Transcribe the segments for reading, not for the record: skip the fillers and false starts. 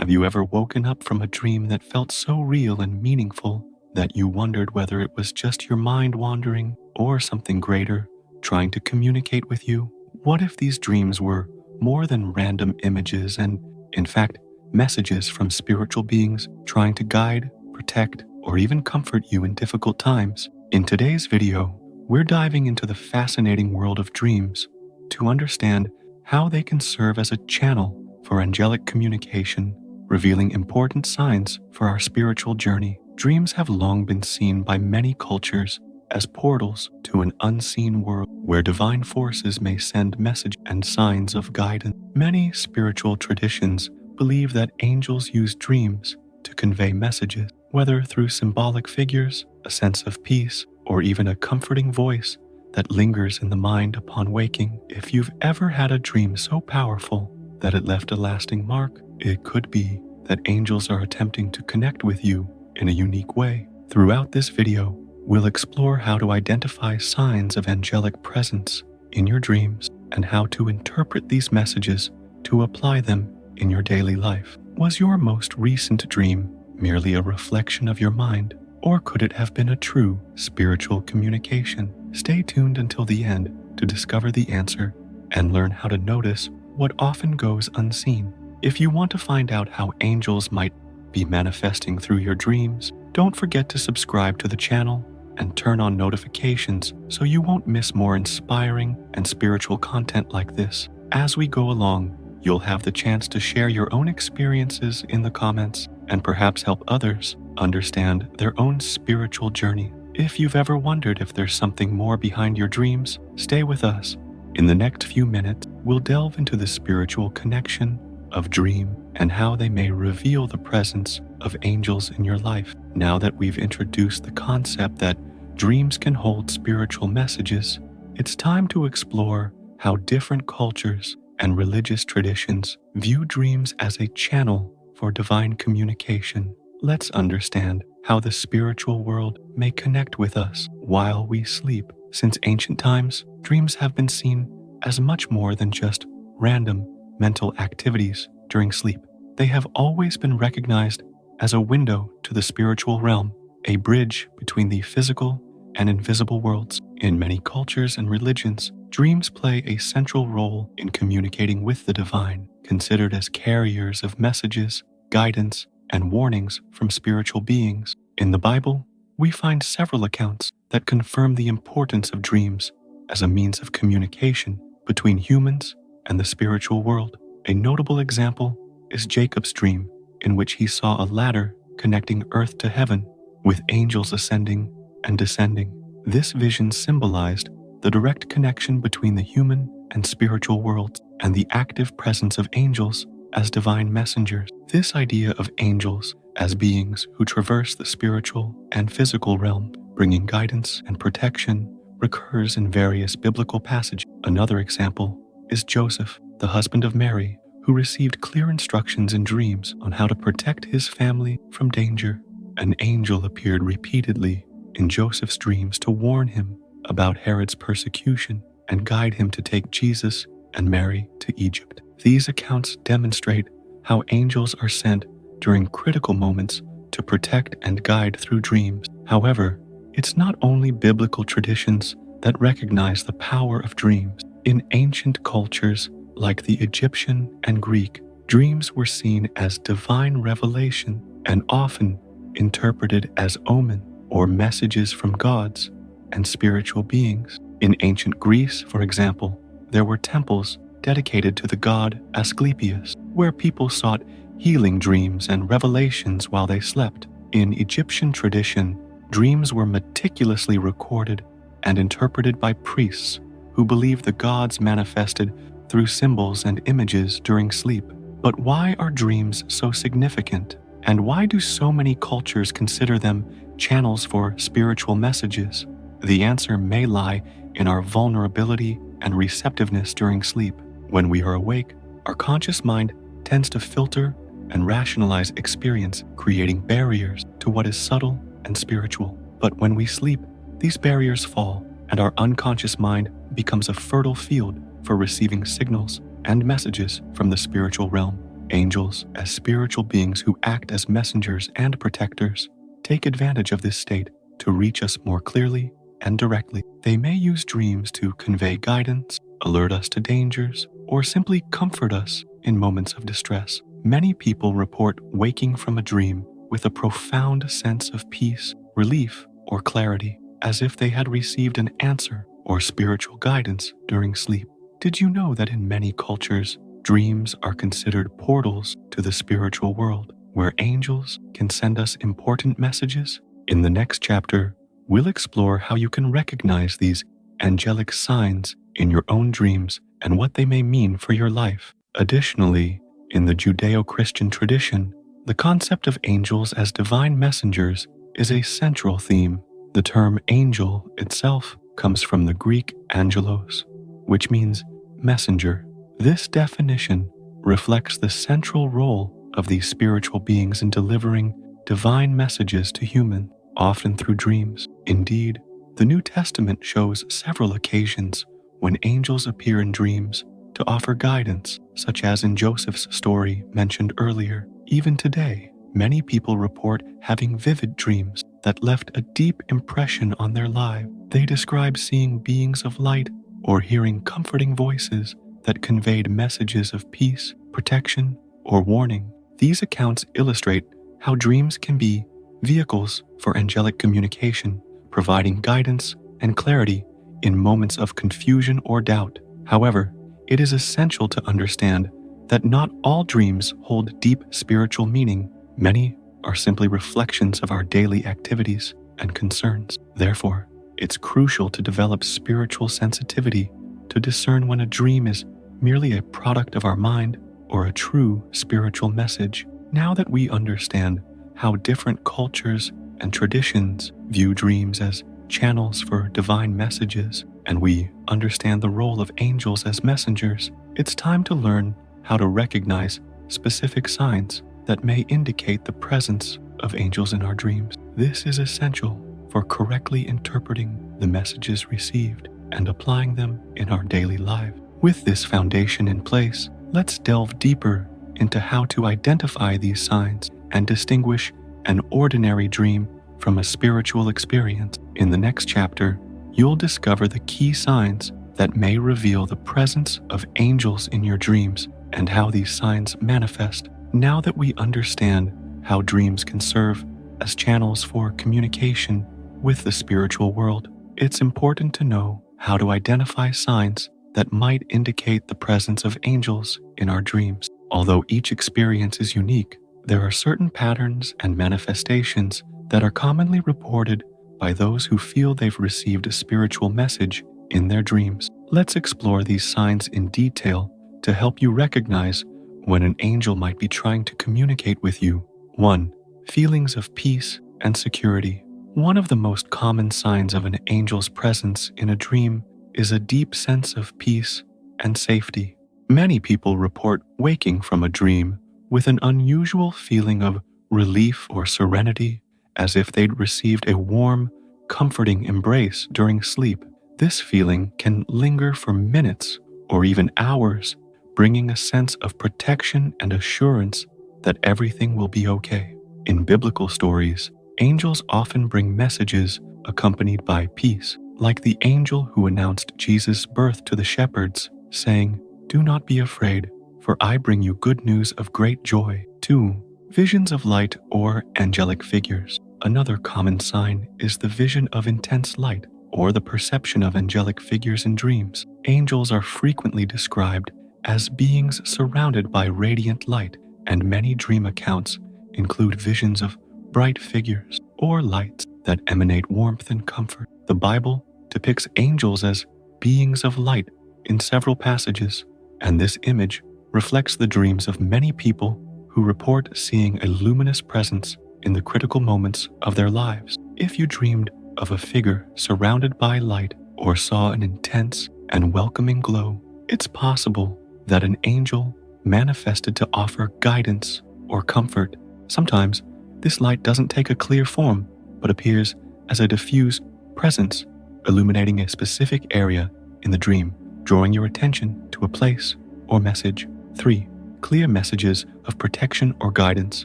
Have you ever woken up from a dream that felt so real and meaningful that you wondered whether it was just your mind wandering or something greater trying to communicate with you? What if these dreams were more than random images and, in fact, messages from spiritual beings trying to guide, protect, or even comfort you in difficult times? In today's video, we're diving into the fascinating world of dreams to understand how they can serve as a channel for angelic communication, revealing important signs for our spiritual journey. Dreams have long been seen by many cultures as portals to an unseen world where divine forces may send messages and signs of guidance. Many spiritual traditions believe that angels use dreams to convey messages, whether through symbolic figures, a sense of peace, or even a comforting voice that lingers in the mind upon waking. If you've ever had a dream so powerful that it left a lasting mark, it could be that angels are attempting to connect with you in a unique way. Throughout this video, we'll explore how to identify signs of angelic presence in your dreams and how to interpret these messages to apply them in your daily life. Was your most recent dream merely a reflection of your mind, or could it have been a true spiritual communication? Stay tuned until the end to discover the answer and learn how to notice what often goes unseen. If you want to find out how angels might be manifesting through your dreams, don't forget to subscribe to the channel and turn on notifications so you won't miss more inspiring and spiritual content like this. As we go along, you'll have the chance to share your own experiences in the comments and perhaps help others understand their own spiritual journey. If you've ever wondered if there's something more behind your dreams, stay with us. In the next few minutes, we'll delve into the spiritual connection of dream and how they may reveal the presence of angels in your life. Now that we've introduced the concept that dreams can hold spiritual messages, it's time to explore how different cultures and religious traditions view dreams as a channel for divine communication. Let's understand how the spiritual world may connect with us while we sleep. Since ancient times, dreams have been seen as much more than just random mental activities during sleep. They have always been recognized as a window to the spiritual realm, a bridge between the physical and invisible worlds. In many cultures and religions, dreams play a central role in communicating with the divine, considered as carriers of messages, guidance, and warnings from spiritual beings. In the Bible, we find several accounts that confirm the importance of dreams as a means of communication between humans and the spiritual world. A notable example is Jacob's dream, in which he saw a ladder connecting earth to heaven, with angels ascending and descending. This vision symbolized the direct connection between the human and spiritual worlds and the active presence of angels as divine messengers. This idea of angels as beings who traverse the spiritual and physical realm, bringing guidance and protection, recurs in various biblical passages. Another example is Joseph, the husband of Mary, who received clear instructions in dreams on how to protect his family from danger. An angel appeared repeatedly in Joseph's dreams to warn him about Herod's persecution and guide him to take Jesus and Mary to Egypt. These accounts demonstrate how angels are sent during critical moments to protect and guide through dreams. However, it's not only biblical traditions that recognize the power of dreams. In ancient cultures like the Egyptian and Greek, dreams were seen as divine revelation and often interpreted as omen or messages from gods and spiritual beings. In ancient Greece, for example, there were temples dedicated to the god Asclepius, where people sought healing dreams and revelations while they slept. In Egyptian tradition, dreams were meticulously recorded and interpreted by priests who believed the gods manifested through symbols and images during sleep. But why are dreams so significant? And why do so many cultures consider them channels for spiritual messages? The answer may lie in our vulnerability and receptiveness during sleep. When we are awake, our conscious mind tends to filter and rationalize experience, creating barriers to what is subtle and spiritual. But when we sleep, these barriers fall, and our unconscious mind becomes a fertile field for receiving signals and messages from the spiritual realm. Angels, as spiritual beings who act as messengers and protectors, take advantage of this state to reach us more clearly and directly. They may use dreams to convey guidance, alert us to dangers, or simply comfort us in moments of distress. Many people report waking from a dream with a profound sense of peace, relief, or clarity, as if they had received an answer or spiritual guidance during sleep. Did you know that in many cultures, dreams are considered portals to the spiritual world, where angels can send us important messages? In the next chapter, we'll explore how you can recognize these angelic signs in your own dreams and what they may mean for your life. Additionally, in the Judeo-Christian tradition, the concept of angels as divine messengers is a central theme. The term angel itself comes from the Greek angelos, which means messenger. This definition reflects the central role of these spiritual beings in delivering divine messages to humans, often through dreams. Indeed, the New Testament shows several occasions when angels appear in dreams to offer guidance, such as in Joseph's story mentioned earlier. Even today, many people report having vivid dreams that left a deep impression on their lives. They describe seeing beings of light or hearing comforting voices that conveyed messages of peace, protection, or warning. These accounts illustrate how dreams can be vehicles for angelic communication, providing guidance and clarity in moments of confusion or doubt. However, it is essential to understand that not all dreams hold deep spiritual meaning. Many are simply reflections of our daily activities and concerns. Therefore, it's crucial to develop spiritual sensitivity to discern when a dream is merely a product of our mind or a true spiritual message. Now that we understand how different cultures and traditions view dreams as channels for divine messages, and we understand the role of angels as messengers, it's time to learn how to recognize specific signs that may indicate the presence of angels in our dreams. This is essential for correctly interpreting the messages received and applying them in our daily life. With this foundation in place, let's delve deeper into how to identify these signs and distinguish an ordinary dream from a spiritual experience. In the next chapter, you'll discover the key signs that may reveal the presence of angels in your dreams and how these signs manifest. Now that we understand how dreams can serve as channels for communication with the spiritual world, it's important to know how to identify signs that might indicate the presence of angels in our dreams. Although each experience is unique, there are certain patterns and manifestations that are commonly reported by those who feel they've received a spiritual message in their dreams. Let's explore these signs in detail to help you recognize when an angel might be trying to communicate with you. 1. Feelings of peace and security. One of the most common signs of an angel's presence in a dream is a deep sense of peace and safety. Many people report waking from a dream with an unusual feeling of relief or serenity, as if they'd received a warm, comforting embrace during sleep. This feeling can linger for minutes or even hours, bringing a sense of protection and assurance that everything will be okay. In biblical stories, angels often bring messages accompanied by peace, like the angel who announced Jesus' birth to the shepherds, saying, "Do not be afraid, for I bring you good news of great joy." 2. Visions of light or angelic figures. Another common sign is the vision of intense light or the perception of angelic figures in dreams. Angels are frequently described as beings surrounded by radiant light, and many dream accounts include visions of bright figures or lights that emanate warmth and comfort. The Bible depicts angels as beings of light in several passages, and this image reflects the dreams of many people who report seeing a luminous presence in the critical moments of their lives. If you dreamed of a figure surrounded by light or saw an intense and welcoming glow, it's possible that an angel manifested to offer guidance or comfort. Sometimes, this light doesn't take a clear form, but appears as a diffuse presence, illuminating a specific area in the dream, drawing your attention to a place or message. 3. clear messages of protection or guidance.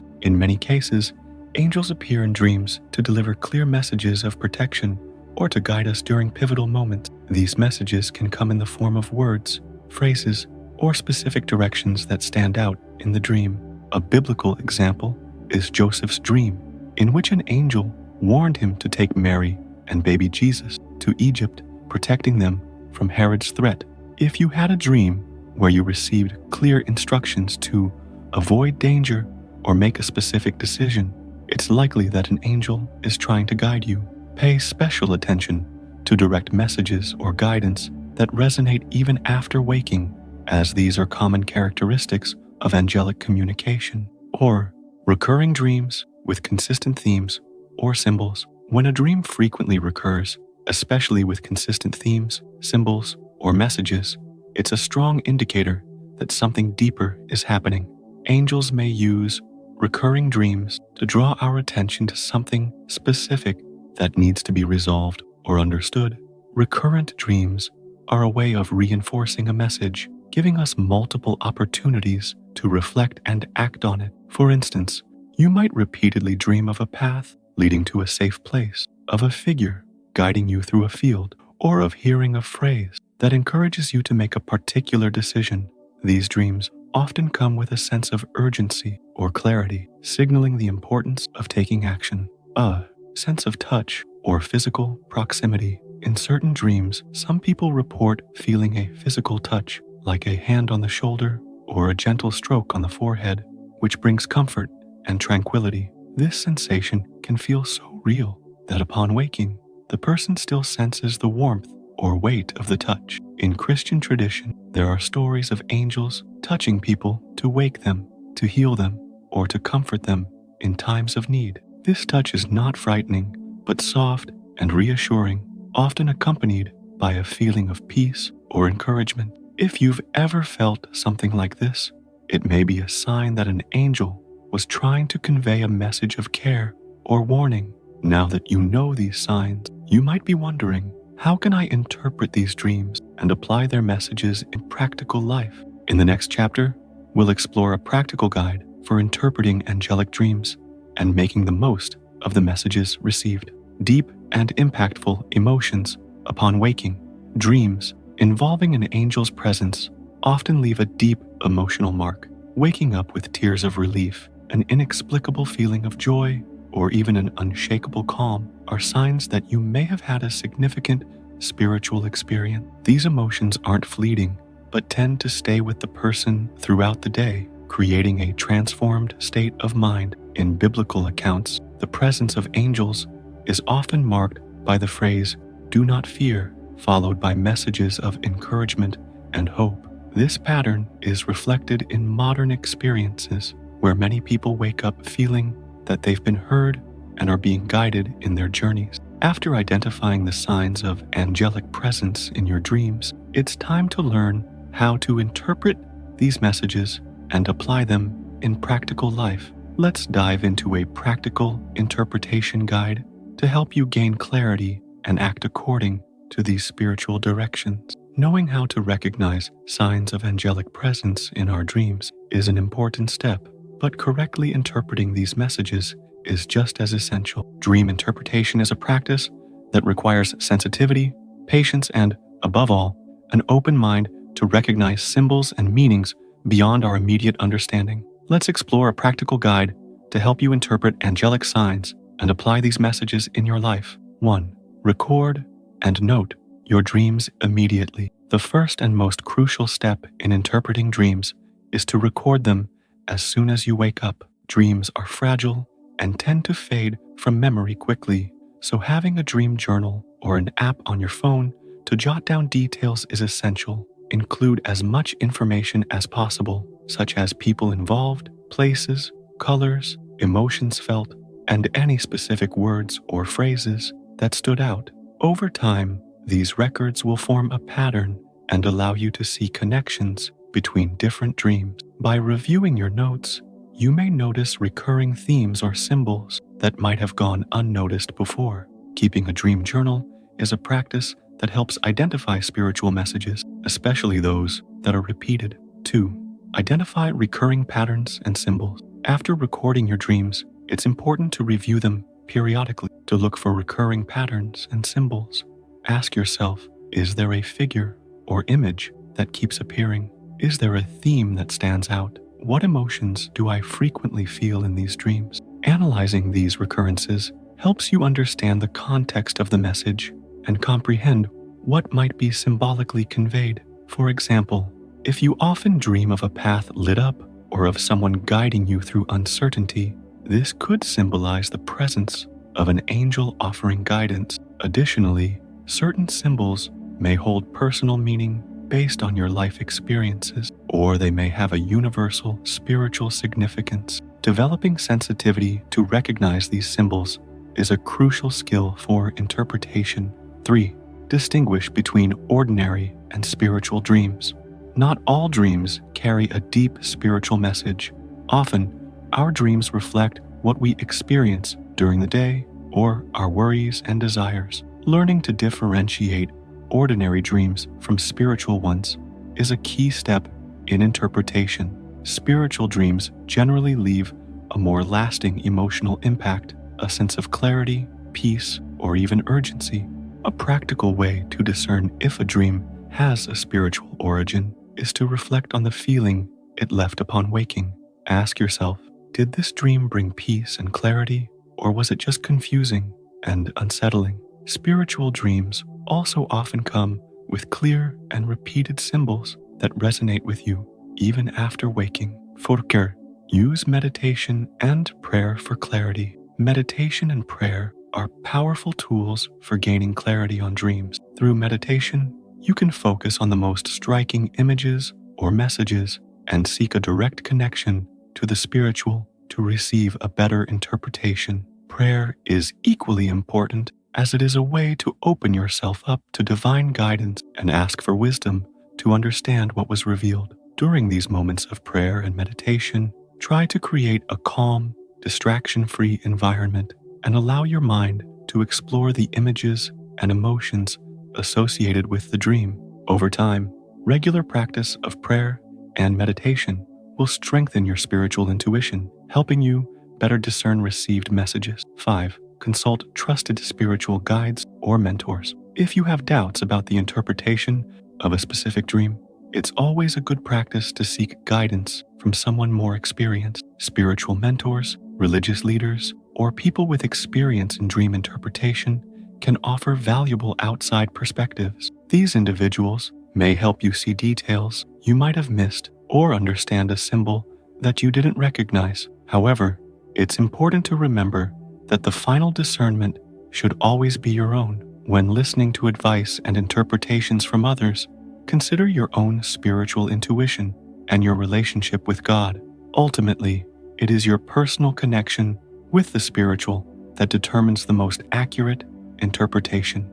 In many cases, angels appear in dreams to deliver clear messages of protection or to guide us during pivotal moments. These messages can come in the form of words, phrases, or specific directions that stand out in the dream. A biblical example is Joseph's dream, in which an angel warned him to take Mary and baby Jesus to Egypt, protecting them from Herod's threat. If you had a dream where you received clear instructions to avoid danger or make a specific decision, it's likely that an angel is trying to guide you. Pay special attention to direct messages or guidance that resonate even after waking, as these are common characteristics of angelic communication. Or recurring dreams with consistent themes or symbols. When a dream frequently recurs, especially with consistent themes, symbols, or messages, it's a strong indicator that something deeper is happening. Angels may use recurring dreams to draw our attention to something specific that needs to be resolved or understood. Recurrent dreams are a way of reinforcing a message, giving us multiple opportunities to reflect and act on it. For instance, you might repeatedly dream of a path leading to a safe place, of a figure guiding you through a field, or of hearing a phrase that encourages you to make a particular decision. These dreams often come with a sense of urgency or clarity, signaling the importance of taking action. A sense of touch or physical proximity. In certain dreams, some people report feeling a physical touch, like a hand on the shoulder or a gentle stroke on the forehead, which brings comfort and tranquility. This sensation can feel so real that upon waking, the person still senses the warmth or weight of the touch. In Christian tradition, there are stories of angels touching people to wake them, to heal them, or to comfort them in times of need. This touch is not frightening, but soft and reassuring, often accompanied by a feeling of peace or encouragement. If you've ever felt something like this, it may be a sign that an angel was trying to convey a message of care or warning. Now that you know these signs, you might be wondering, how can I interpret these dreams and apply their messages in practical life? In the next chapter, we'll explore a practical guide for interpreting angelic dreams and making the most of the messages received. Deep and impactful emotions upon waking. Dreams involving an angel's presence often leave a deep emotional mark. Waking up with tears of relief, an inexplicable feeling of joy, or even an unshakable calm are signs that you may have had a significant spiritual experience. These emotions aren't fleeting, but tend to stay with the person throughout the day, creating a transformed state of mind. In biblical accounts, the presence of angels is often marked by the phrase, "Do not fear," followed by messages of encouragement and hope. This pattern is reflected in modern experiences, where many people wake up feeling that they've been heard and are being guided in their journeys. After identifying the signs of angelic presence in your dreams, it's time to learn how to interpret these messages and apply them in practical life. Let's dive into a practical interpretation guide to help you gain clarity and act according to these spiritual directions. Knowing how to recognize signs of angelic presence in our dreams is an important step, but correctly interpreting these messages is just as essential. Dream interpretation is a practice that requires sensitivity, patience, and, above all, an open mind to recognize symbols and meanings beyond our immediate understanding. Let's explore a practical guide to help you interpret angelic signs and apply these messages in your life. 1. Record and note your dreams immediately. The first and most crucial step in interpreting dreams is to record them as soon as you wake up. Dreams are fragile and tend to fade from memory quickly, so having a dream journal or an app on your phone to jot down details is essential. Include as much information as possible, such as people involved, places, colors, emotions felt, and any specific words or phrases that stood out. Over time, these records will form a pattern and allow you to see connections between different dreams. By reviewing your notes, you may notice recurring themes or symbols that might have gone unnoticed before. Keeping a dream journal is a practice that helps identify spiritual messages, especially those that are repeated. 2. Identify recurring patterns and symbols. After recording your dreams, it's important to review them periodically to look for recurring patterns and symbols. Ask yourself, is there a figure or image that keeps appearing? Is there a theme that stands out? What emotions do I frequently feel in these dreams? Analyzing these recurrences helps you understand the context of the message and comprehend what might be symbolically conveyed. For example, if you often dream of a path lit up or of someone guiding you through uncertainty, this could symbolize the presence of an angel offering guidance. Additionally, certain symbols may hold personal meaning based on your life experiences, or they may have a universal spiritual significance. Developing sensitivity to recognize these symbols is a crucial skill for interpretation. 3. Distinguish between ordinary and spiritual dreams. Not all dreams carry a deep spiritual message. Often, our dreams reflect what we experience during the day or our worries and desires. Learning to differentiate ordinary dreams from spiritual ones is a key step in interpretation. Spiritual dreams generally leave a more lasting emotional impact, a sense of clarity, peace, or even urgency. A practical way to discern if a dream has a spiritual origin is to reflect on the feeling it left upon waking. Ask yourself, did this dream bring peace and clarity, or was it just confusing and unsettling? Spiritual dreams also often come with clear and repeated symbols that resonate with you even after waking. Forker, use meditation and prayer for clarity. Meditation and prayer are powerful tools for gaining clarity on dreams. Through meditation, you can focus on the most striking images or messages and seek a direct connection to the spiritual to receive a better interpretation. Prayer is equally important, as it is a way to open yourself up to divine guidance and ask for wisdom to understand what was revealed. During these moments of prayer and meditation, try to create a calm, distraction-free environment and allow your mind to explore the images and emotions associated with the dream. Over time, regular practice of prayer and meditation will strengthen your spiritual intuition, helping you better discern received messages. 5. Consult trusted spiritual guides or mentors. If you have doubts about the interpretation of a specific dream, it's always a good practice to seek guidance from someone more experienced. Spiritual mentors, religious leaders, or people with experience in dream interpretation can offer valuable outside perspectives. These individuals may help you see details you might have missed or understand a symbol that you didn't recognize. However, it's important to remember that the final discernment should always be your own. When listening to advice and interpretations from others, consider your own spiritual intuition and your relationship with God. Ultimately, it is your personal connection with the spiritual that determines the most accurate interpretation.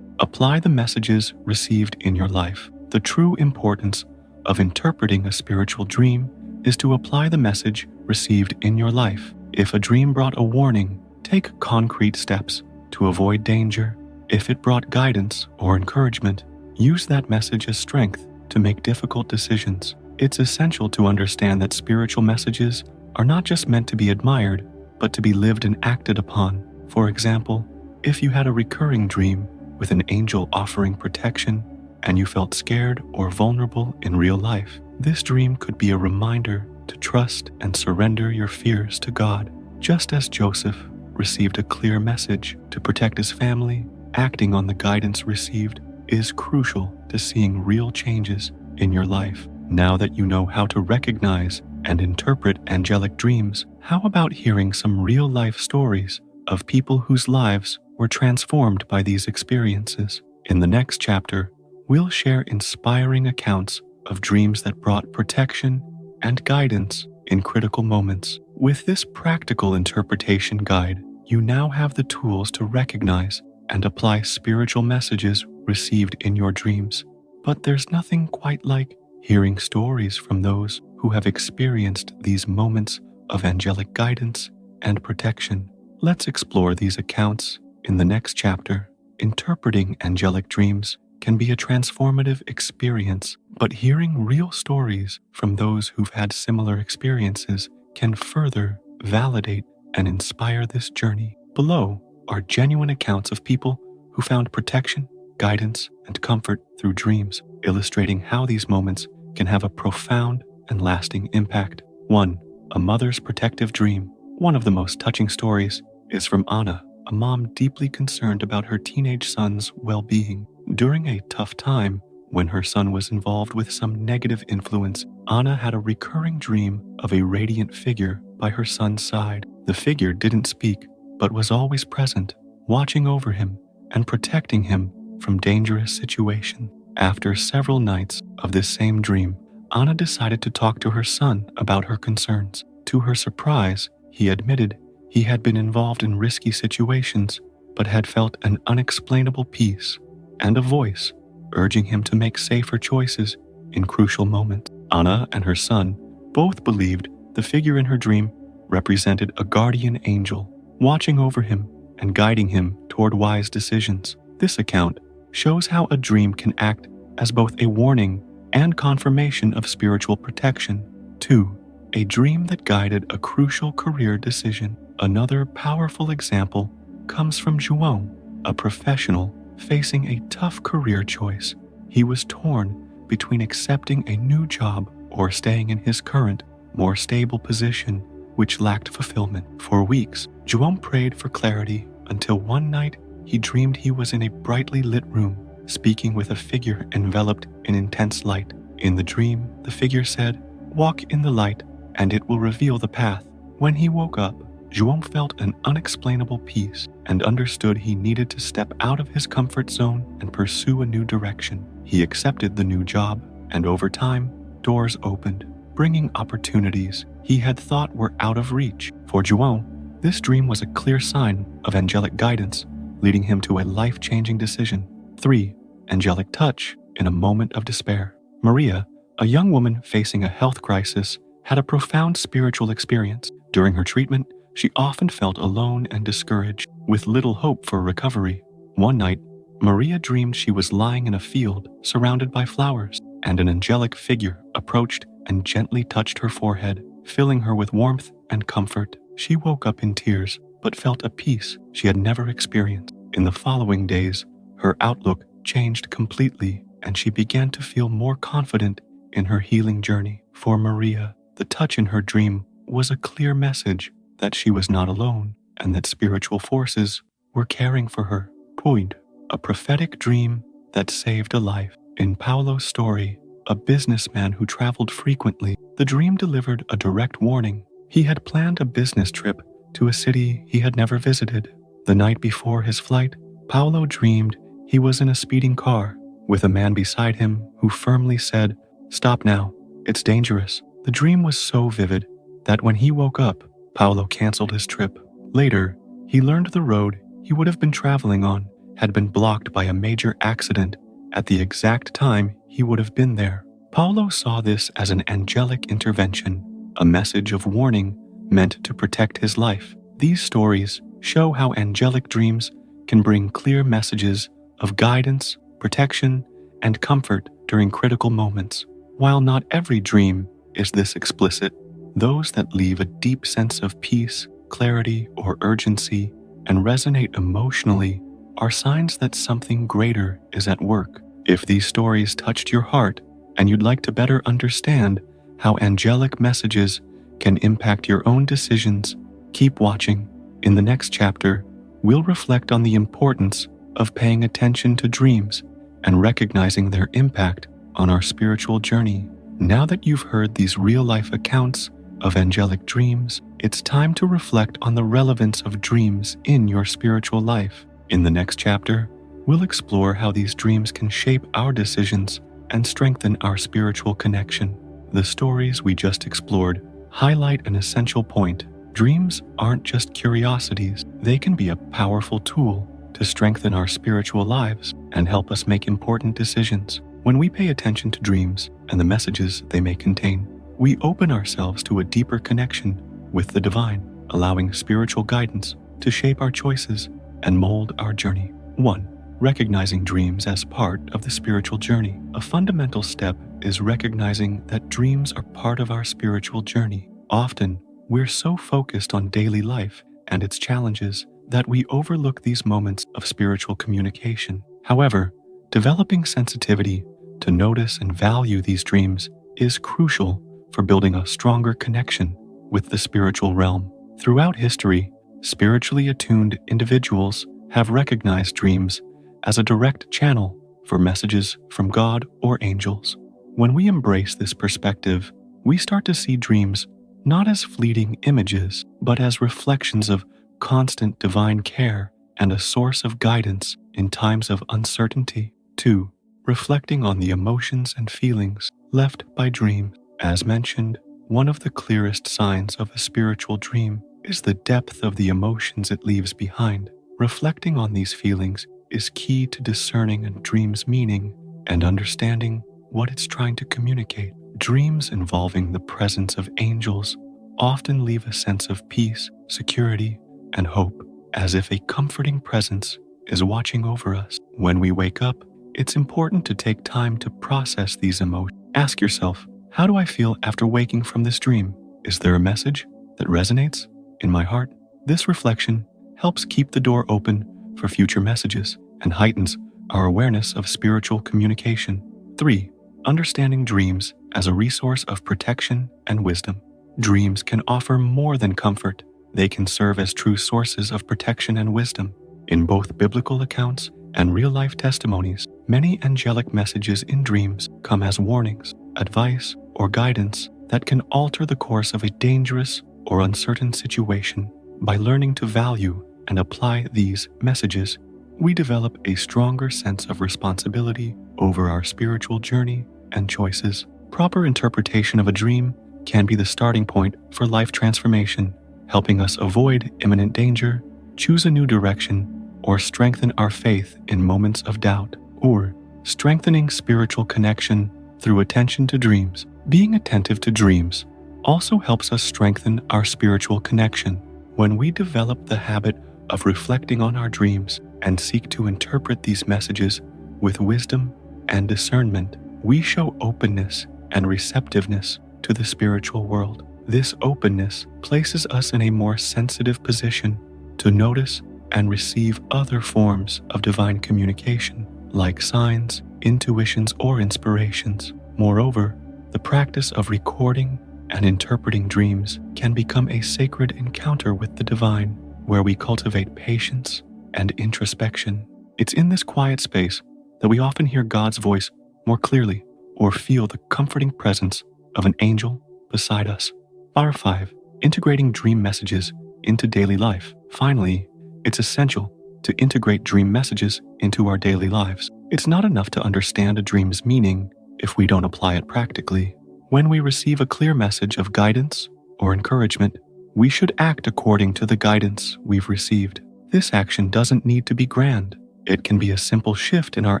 Apply the messages received in your life. The true importance of interpreting a spiritual dream is to apply the message received in your life. If a dream brought a warning, take concrete steps to avoid danger. If it brought guidance or encouragement, use that message as strength to make difficult decisions. It's essential to understand that spiritual messages are not just meant to be admired, but to be lived and acted upon. For example, if you had a recurring dream with an angel offering protection and you felt scared or vulnerable in real life, this dream could be a reminder to trust and surrender your fears to God. Just as Joseph received a clear message to protect his family, acting on the guidance received is crucial to seeing real changes in your life. Now that you know how to recognize and interpret angelic dreams, how about hearing some real-life stories of people whose lives were transformed by these experiences? In the next chapter, we'll share inspiring accounts of dreams that brought protection and guidance in critical moments. With this practical interpretation guide, you now have the tools to recognize and apply spiritual messages received in your dreams. But there's nothing quite like hearing stories from those who have experienced these moments of angelic guidance and protection. Let's explore these accounts in the next chapter. Interpreting angelic dreams can be a transformative experience, but hearing real stories from those who've had similar experiences can further validate and inspire this journey. Below are genuine accounts of people who found protection, guidance, and comfort through dreams, illustrating how these moments can have a profound and lasting impact. 1. A mother's protective dream. One of the most touching stories is from Anna, a mom deeply concerned about her teenage son's well-being. During a tough time, when her son was involved with some negative influence, Anna had a recurring dream of a radiant figure by her son's side. The figure didn't speak, but was always present, watching over him and protecting him from dangerous situations. After several nights of this same dream, Anna decided to talk to her son about her concerns. To her surprise, he admitted he had been involved in risky situations, but had felt an unexplainable peace and a voice urging him to make safer choices in crucial moments. Anna and her son both believed the figure in her dream represented a guardian angel, watching over him and guiding him toward wise decisions. This account shows how a dream can act as both a warning and confirmation of spiritual protection. 2. A dream that guided a crucial career decision. Another powerful example comes from João, a professional facing a tough career choice. He was torn between accepting a new job or staying in his current, more stable position, which lacked fulfillment. For weeks, João prayed for clarity until one night he dreamed he was in a brightly lit room, speaking with a figure enveloped in intense light. In the dream, the figure said, "Walk in the light, and it will reveal the path." When he woke up, João felt an unexplainable peace and understood he needed to step out of his comfort zone and pursue a new direction. He accepted the new job, and over time, doors opened, bringing opportunities he had thought were out of reach. For João, this dream was a clear sign of angelic guidance, leading him to a life-changing decision. 3. Angelic touch in a moment of despair. Maria, a young woman facing a health crisis, had a profound spiritual experience. During her treatment, she often felt alone and discouraged, with little hope for recovery. One night, Maria dreamed she was lying in a field surrounded by flowers, and an angelic figure approached and gently touched her forehead, filling her with warmth and comfort. She woke up in tears, but felt a peace she had never experienced. In the following days, her outlook changed completely, and she began to feel more confident in her healing journey. For Maria, the touch in her dream was a clear message that she was not alone and that spiritual forces were caring for her. Point. A prophetic dream that saved a life. In Paulo's story, a businessman who traveled frequently, the dream delivered a direct warning. He had planned a business trip to a city he had never visited. The night before his flight, Paulo dreamed he was in a speeding car with a man beside him who firmly said, "Stop now, it's dangerous." The dream was so vivid that when he woke up, Paulo canceled his trip. Later, he learned the road he would have been traveling on had been blocked by a major accident at the exact time he would have been there. Paulo saw this as an angelic intervention, a message of warning meant to protect his life. These stories show how angelic dreams can bring clear messages of guidance, protection, and comfort during critical moments. While not every dream is this explicit, those that leave a deep sense of peace, clarity, or urgency and resonate emotionally are signs that something greater is at work. If these stories touched your heart and you'd like to better understand how angelic messages can impact your own decisions, keep watching. In the next chapter, we'll reflect on the importance of paying attention to dreams and recognizing their impact on our spiritual journey. Now that you've heard these real-life accounts of angelic dreams, it's time to reflect on the relevance of dreams in your spiritual life. In the next chapter, we'll explore how these dreams can shape our decisions and strengthen our spiritual connection. The stories we just explored highlight an essential point. Dreams aren't just curiosities. They can be a powerful tool to strengthen our spiritual lives and help us make important decisions. When we pay attention to dreams and the messages they may contain, we open ourselves to a deeper connection with the divine, allowing spiritual guidance to shape our choices and mold our journey. 1. recognizing dreams as part of the spiritual journey. A fundamental step is recognizing that dreams are part of our spiritual journey. Often, we're so focused on daily life and its challenges that we overlook these moments of spiritual communication. However, developing sensitivity to notice and value these dreams is crucial for building a stronger connection with the spiritual realm. Throughout history, spiritually attuned individuals have recognized dreams as a direct channel for messages from God or angels. When we embrace this perspective, we start to see dreams not as fleeting images, but as reflections of constant divine care and a source of guidance in times of uncertainty. 2. Reflecting on the emotions and feelings left by dreams. As mentioned, one of the clearest signs of a spiritual dream is the depth of the emotions it leaves behind. Reflecting on these feelings is key to discerning a dream's meaning and understanding what it's trying to communicate. Dreams involving the presence of angels often leave a sense of peace, security, and hope, as if a comforting presence is watching over us. When we wake up, it's important to take time to process these emotions. Ask yourself, how do I feel after waking from this dream? Is there a message that resonates in my heart? This reflection helps keep the door open for future messages and heightens our awareness of spiritual communication. 3. Understanding dreams as a resource of protection and wisdom. Dreams can offer more than comfort. They can serve as true sources of protection and wisdom. In both biblical accounts and real-life testimonies, many angelic messages in dreams come as warnings, advice, or guidance that can alter the course of a dangerous or uncertain situation. By learning to value and apply these messages, we develop a stronger sense of responsibility over our spiritual journey and choices. Proper interpretation of a dream can be the starting point for life transformation, helping us avoid imminent danger, choose a new direction, or strengthen our faith in moments of doubt, or strengthening spiritual connection through attention to dreams. Being attentive to dreams also helps us strengthen our spiritual connection. When we develop the habit of reflecting on our dreams and seek to interpret these messages with wisdom and discernment, we show openness and receptiveness to the spiritual world. This openness places us in a more sensitive position to notice and receive other forms of divine communication, like signs, intuitions, or inspirations. Moreover, the practice of recording and interpreting dreams can become a sacred encounter with the divine, where we cultivate patience and introspection. It's in this quiet space that we often hear God's voice more clearly or feel the comforting presence of an angel beside us. 5. Integrating dream messages into daily life. Finally, it's essential to integrate dream messages into our daily lives. It's not enough to understand a dream's meaning if we don't apply it practically. When we receive a clear message of guidance or encouragement, we should act according to the guidance we've received. This action doesn't need to be grand. It can be a simple shift in our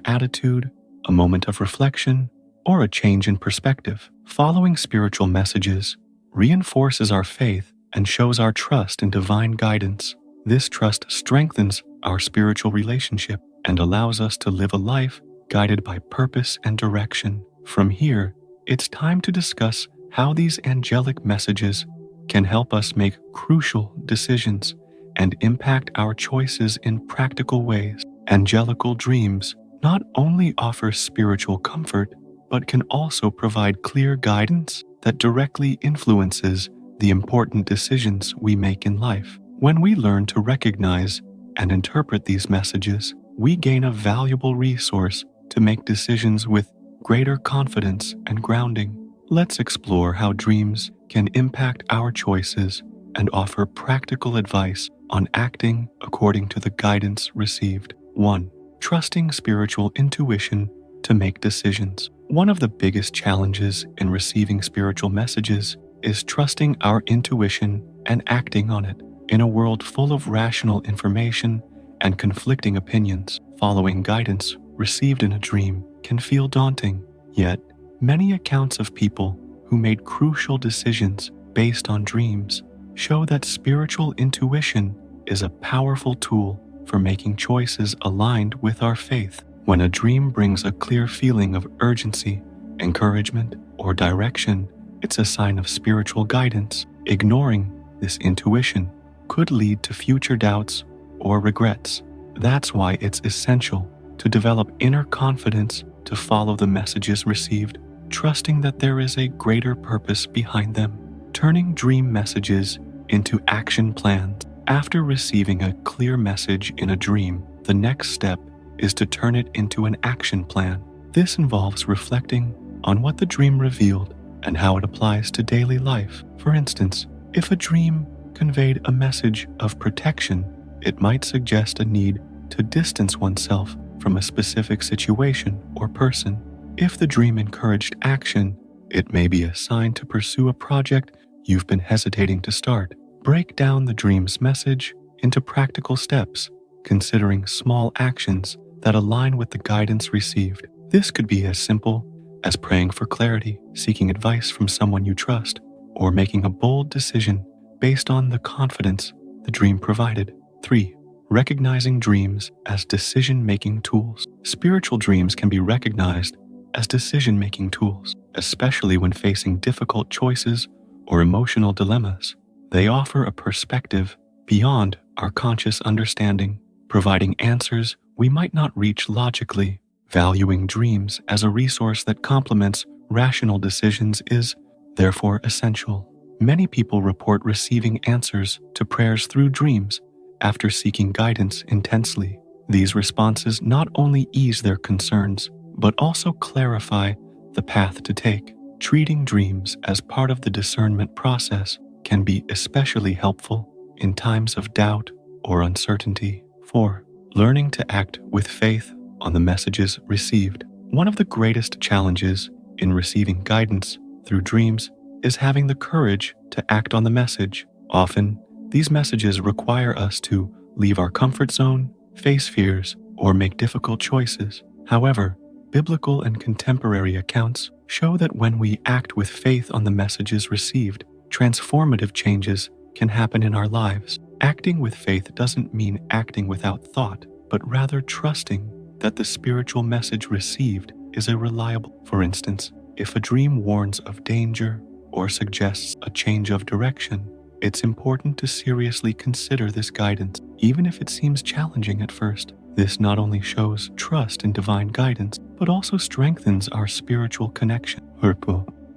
attitude, a moment of reflection, or a change in perspective. Following spiritual messages reinforces our faith and shows our trust in divine guidance. This trust strengthens our spiritual relationship and allows us to live a life guided by purpose and direction. From here, it's time to discuss how these angelic messages can help us make crucial decisions and impact our choices in practical ways. Angelical dreams not only offer spiritual comfort, but can also provide clear guidance that directly influences the important decisions we make in life. When we learn to recognize and interpret these messages, we gain a valuable resource to make decisions with greater confidence and grounding. Let's explore how dreams can impact our choices and offer practical advice on acting according to the guidance received. 1. Trusting spiritual intuition to make decisions. One of the biggest challenges in receiving spiritual messages is trusting our intuition and acting on it. In a world full of rational information and conflicting opinions, following guidance received in a dream can feel daunting. Yet, many accounts of people who made crucial decisions based on dreams show that spiritual intuition is a powerful tool for making choices aligned with our faith. When a dream brings a clear feeling of urgency, encouragement, or direction, it's a sign of spiritual guidance. Ignoring this intuition could lead to future doubts or regrets. That's why it's essential to develop inner confidence to follow the messages received, trusting that there is a greater purpose behind them. Turning dream messages into action plans. After receiving a clear message in a dream, the next step is to turn it into an action plan. This involves reflecting on what the dream revealed and how it applies to daily life. For instance, if a dream conveyed a message of protection, it might suggest a need to distance oneself from a specific situation or person. If the dream encouraged action, it may be a sign to pursue a project you've been hesitating to start. Break down the dream's message into practical steps, considering small actions that align with the guidance received. This could be as simple as praying for clarity, seeking advice from someone you trust, or making a bold decision based on the confidence the dream provided. 3. Recognizing dreams as decision-making tools. Spiritual dreams can be recognized as decision-making tools, especially when facing difficult choices or emotional dilemmas. They offer a perspective beyond our conscious understanding, providing answers we might not reach logically. Valuing dreams as a resource that complements rational decisions is, therefore, essential. Many people report receiving answers to prayers through dreams after seeking guidance intensely. These responses not only ease their concerns, but also clarify the path to take. Treating dreams as part of the discernment process can be especially helpful in times of doubt or uncertainty. 4. Learning to act with faith on the messages received. One of the greatest challenges in receiving guidance through dreams is having the courage to act on the message. Often, these messages require us to leave our comfort zone, face fears, or make difficult choices. However, biblical and contemporary accounts show that when we act with faith on the messages received, transformative changes can happen in our lives. Acting with faith doesn't mean acting without thought, but rather trusting that the spiritual message received is a reliable. For instance, if a dream warns of danger or suggests a change of direction, it's important to seriously consider this guidance, even if it seems challenging at first. This not only shows trust in divine guidance, but also strengthens our spiritual connection.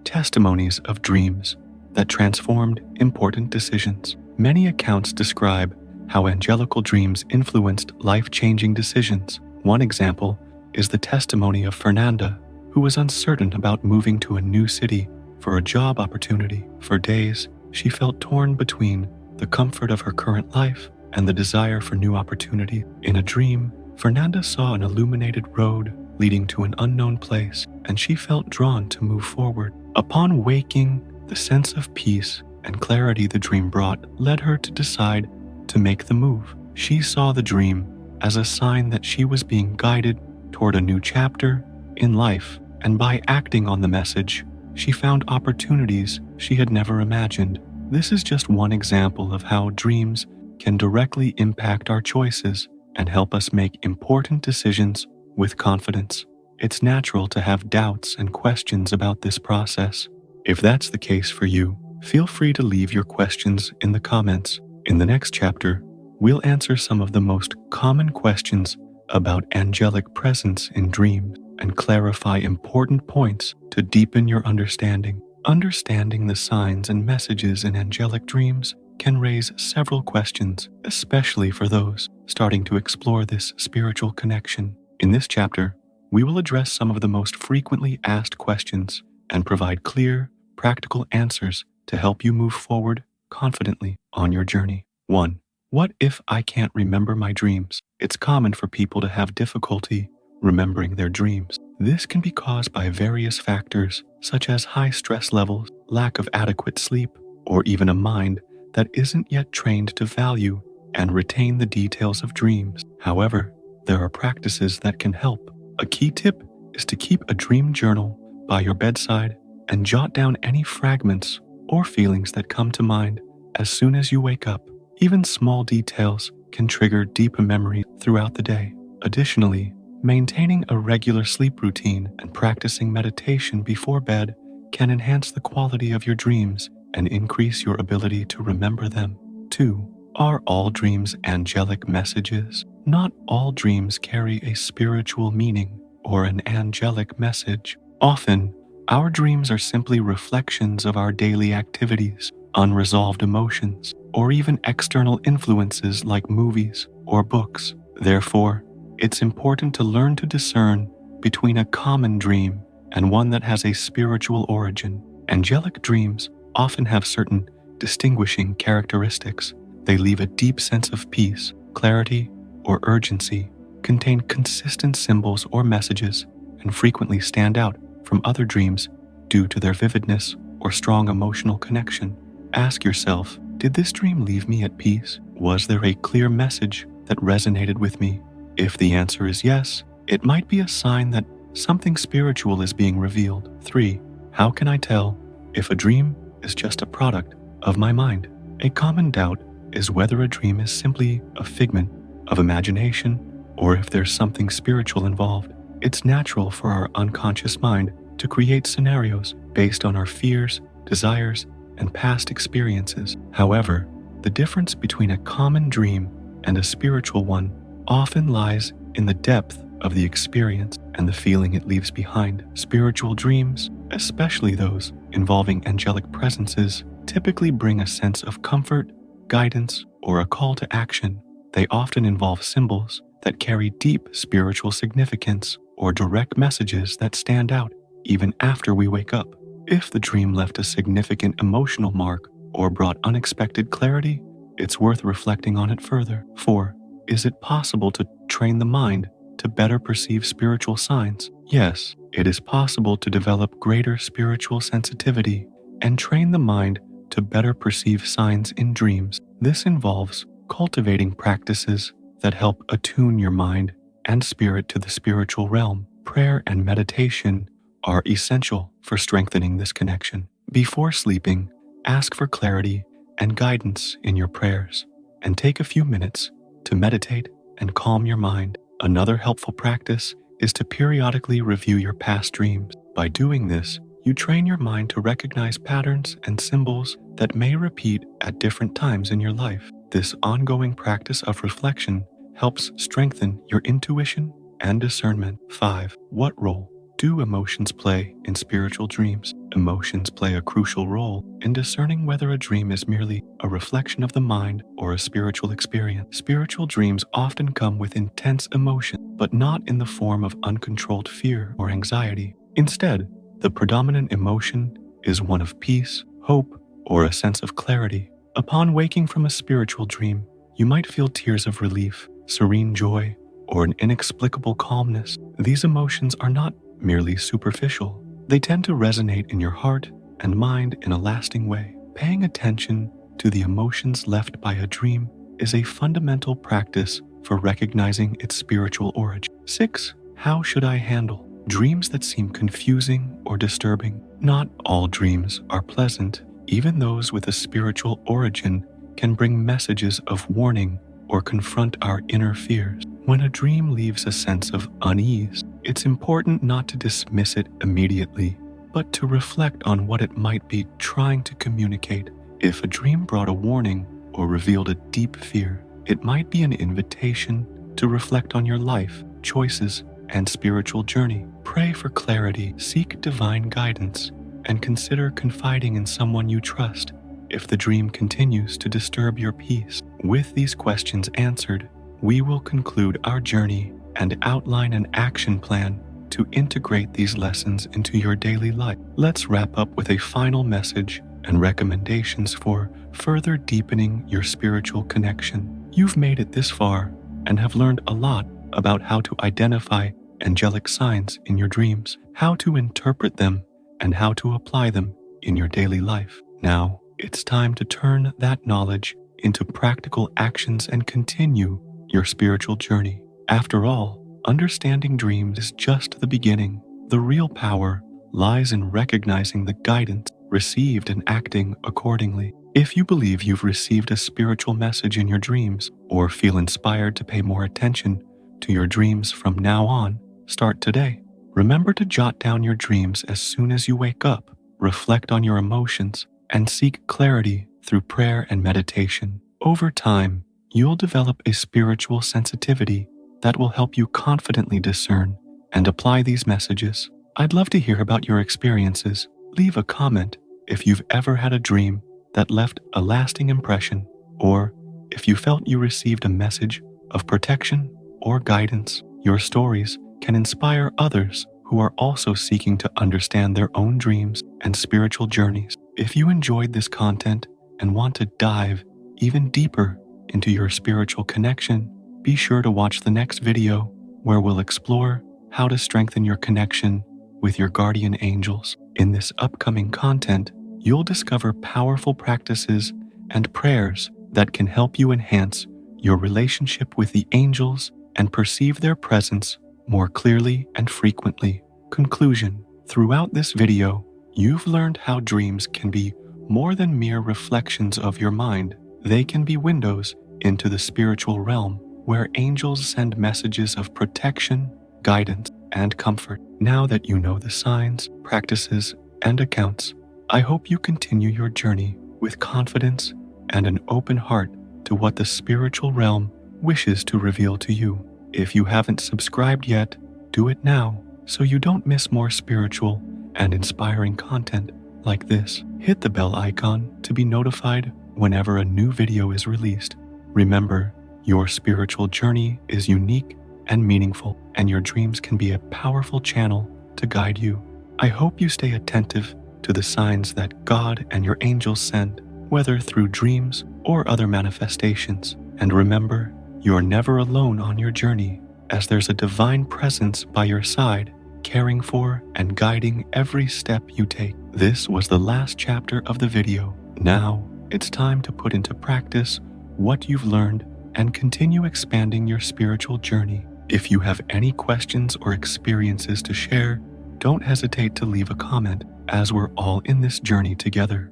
Testimonies of dreams that transformed important decisions. Many accounts describe how angelical dreams influenced life-changing decisions. One example is the testimony of Fernanda, who was uncertain about moving to a new city for a job opportunity. For days, she felt torn between the comfort of her current life and the desire for new opportunity. In a dream, Fernanda saw an illuminated road leading to an unknown place, and she felt drawn to move forward. Upon waking, the sense of peace and clarity the dream brought led her to decide to make the move. She saw the dream as a sign that she was being guided toward a new chapter in life, and by acting on the message, she found opportunities she had never imagined. This is just one example of how dreams can directly impact our choices and help us make important decisions with confidence. It's natural to have doubts and questions about this process. If that's the case for you, feel free to leave your questions in the comments. In the next chapter, we'll answer some of the most common questions about angelic presence in dreams and clarify important points to deepen your understanding. Understanding the signs and messages in angelic dreams can raise several questions, especially for those starting to explore this spiritual connection. In this chapter, we will address some of the most frequently asked questions and provide clear, practical answers to help you move forward confidently on your journey. 1. What if I can't remember my dreams? It's common for people to have difficulty remembering their dreams. This can be caused by various factors, such as high stress levels, lack of adequate sleep, or even a mind that isn't yet trained to value and retain the details of dreams. However, there are practices that can help. A key tip is to keep a dream journal by your bedside and jot down any fragments or feelings that come to mind as soon as you wake up. Even small details can trigger deeper memories throughout the day. Additionally, maintaining a regular sleep routine and practicing meditation before bed can enhance the quality of your dreams and increase your ability to remember them. 2. Are all dreams angelic messages? Not all dreams carry a spiritual meaning or an angelic message. Often, our dreams are simply reflections of our daily activities, unresolved emotions, or even external influences like movies or books. Therefore, it's important to learn to discern between a common dream and one that has a spiritual origin. Angelic dreams often have certain distinguishing characteristics. They leave a deep sense of peace, clarity, or urgency, contain consistent symbols or messages, and frequently stand out from other dreams due to their vividness or strong emotional connection. Ask yourself, did this dream leave me at peace? Was there a clear message that resonated with me? If the answer is yes, it might be a sign that something spiritual is being revealed. 3. How can I tell if a dream is just a product of my mind? A common doubt is whether a dream is simply a figment of imagination or if there's something spiritual involved. It's natural for our unconscious mind to create scenarios based on our fears, desires, and past experiences. However, the difference between a common dream and a spiritual one often lies in the depth of the experience and the feeling it leaves behind. Spiritual dreams, especially those involving angelic presences, typically bring a sense of comfort, guidance, or a call to action. They often involve symbols that carry deep spiritual significance or direct messages that stand out even after we wake up. If the dream left a significant emotional mark or brought unexpected clarity, it's worth reflecting on it further. 4. Is it possible to train the mind to better perceive spiritual signs? Yes, it is possible to develop greater spiritual sensitivity and train the mind to better perceive signs in dreams. This involves cultivating practices that help attune your mind and spirit to the spiritual realm. Prayer and meditation are essential for strengthening this connection. Before sleeping, ask for clarity and guidance in your prayers, and take a few minutes to meditate and calm your mind. Another helpful practice is to periodically review your past dreams. By doing this, you train your mind to recognize patterns and symbols that may repeat at different times in your life. This ongoing practice of reflection helps strengthen your intuition and discernment. 5. What role do emotions play in spiritual dreams? Emotions play a crucial role in discerning whether a dream is merely a reflection of the mind or a spiritual experience. Spiritual dreams often come with intense emotion, but not in the form of uncontrolled fear or anxiety. Instead, the predominant emotion is one of peace, hope, or a sense of clarity. Upon waking from a spiritual dream, you might feel tears of relief, serene joy, or an inexplicable calmness. These emotions are not merely superficial. They tend to resonate in your heart and mind in a lasting way. Paying attention to the emotions left by a dream is a fundamental practice for recognizing its spiritual origin. 6. How should I handle dreams that seem confusing or disturbing? Not all dreams are pleasant. Even those with a spiritual origin can bring messages of warning or confront our inner fears. When a dream leaves a sense of unease, it's important not to dismiss it immediately, but to reflect on what it might be trying to communicate. If a dream brought a warning or revealed a deep fear, it might be an invitation to reflect on your life, choices, and spiritual journey. Pray for clarity, seek divine guidance, and consider confiding in someone you trust if the dream continues to disturb your peace. With these questions answered, we will conclude our journey and outline an action plan to integrate these lessons into your daily life. Let's wrap up with a final message and recommendations for further deepening your spiritual connection. You've made it this far and have learned a lot about how to identify angelic signs in your dreams, how to interpret them, and how to apply them in your daily life. Now, it's time to turn that knowledge into practical actions and continue your spiritual journey. After all, understanding dreams is just the beginning. The real power lies in recognizing the guidance received and acting accordingly. If you believe you've received a spiritual message in your dreams or feel inspired to pay more attention to your dreams from now on, start today. Remember to jot down your dreams as soon as you wake up, reflect on your emotions, and seek clarity through prayer and meditation. Over time, you'll develop a spiritual sensitivity that will help you confidently discern and apply these messages. I'd love to hear about your experiences. Leave a comment if you've ever had a dream that left a lasting impression, or if you felt you received a message of protection or guidance. Your stories can inspire others who are also seeking to understand their own dreams and spiritual journeys. If you enjoyed this content and want to dive even deeper into your spiritual connection, be sure to watch the next video where we'll explore how to strengthen your connection with your guardian angels. In this upcoming content, you'll discover powerful practices and prayers that can help you enhance your relationship with the angels and perceive their presence more clearly and frequently. Conclusion: throughout this video, you've learned how dreams can be more than mere reflections of your mind. They can be windows into the spiritual realm where angels send messages of protection, guidance, and comfort. Now that you know the signs, practices, and accounts, I hope you continue your journey with confidence and an open heart to what the spiritual realm wishes to reveal to you. If you haven't subscribed yet, do it now so you don't miss more spiritual and inspiring content like this. Hit the bell icon to be notified whenever a new video is released. Remember, your spiritual journey is unique and meaningful, and your dreams can be a powerful channel to guide you. I hope you stay attentive to the signs that God and your angels send, whether through dreams or other manifestations. And remember, you're never alone on your journey, as there's a divine presence by your side, caring for and guiding every step you take. This was the last chapter of the video. Now, it's time to put into practice what you've learned and continue expanding your spiritual journey. If you have any questions or experiences to share, don't hesitate to leave a comment, as we're all in this journey together.